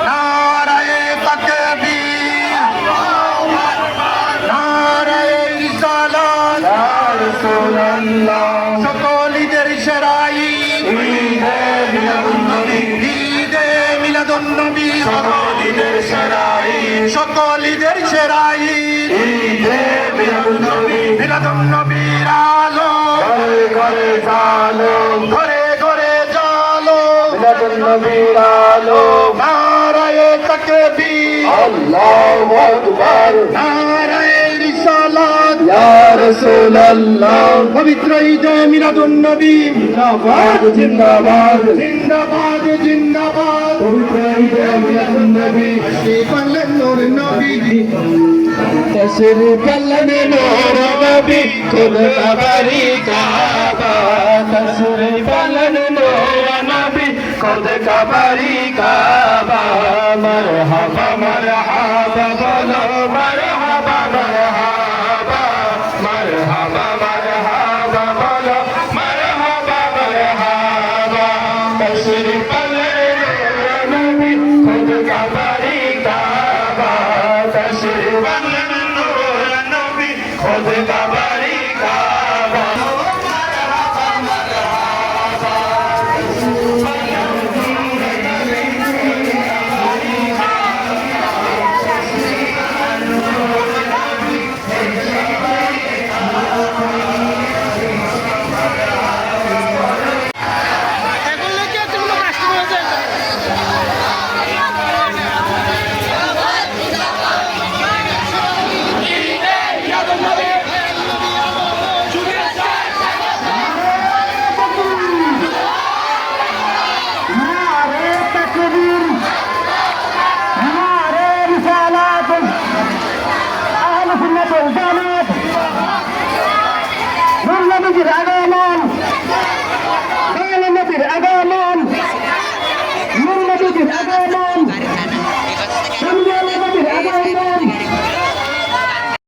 নারায়ে তাকবীর, নারায়ে রিসালাত, ইয়া রাসূলুল্লাহ। সকল ঈদের সেরা ঈদ, ঈদে মিলাদুন্নবী, ঈদে মিলাদুন্নবী। সকল ঈদের সেরা ঈদ, সকল ঈদের সেরা ঈদ, ঈদে মিলাদুন্নবী। মিলাদুন্নবীর আলো ঘরে ঘরে জালো, ঘরে ঘরে জালো। মিলাদুন্নবীর আলো। নারায়ে তাকবীর, আল্লাহু আকবার, নারায়ে রিসালাত, ইয়া রাসূলুল্লাহ। পবিত্র ঈদে মিলাদুন্নবী জিন্দাবাদ জিন্দাবাদ জিন্দাবাদ জিন্দাবাদ। পবিত্র ঈদে মিলাদুন্নবী পালন নূর নবী, তশরীফ পালন নূর নবী, খুদ কবরি কাবা। তশরীফ পালন নূর নবী, খুদ কবরি কাবা। মারহাবা মারহাবা বলো, মারহাবা মারহাবা, মারহাবা মারহাবা বলো, মারহাবা মারহাবা। তশরীফ পালন নূর নবী, খুদ কবরি কাবা। তশরীফ পালন নূর নবী, খুদ কবরি কাবা। নবীর আগমন, নবীর আগমন, নবীর আগমন।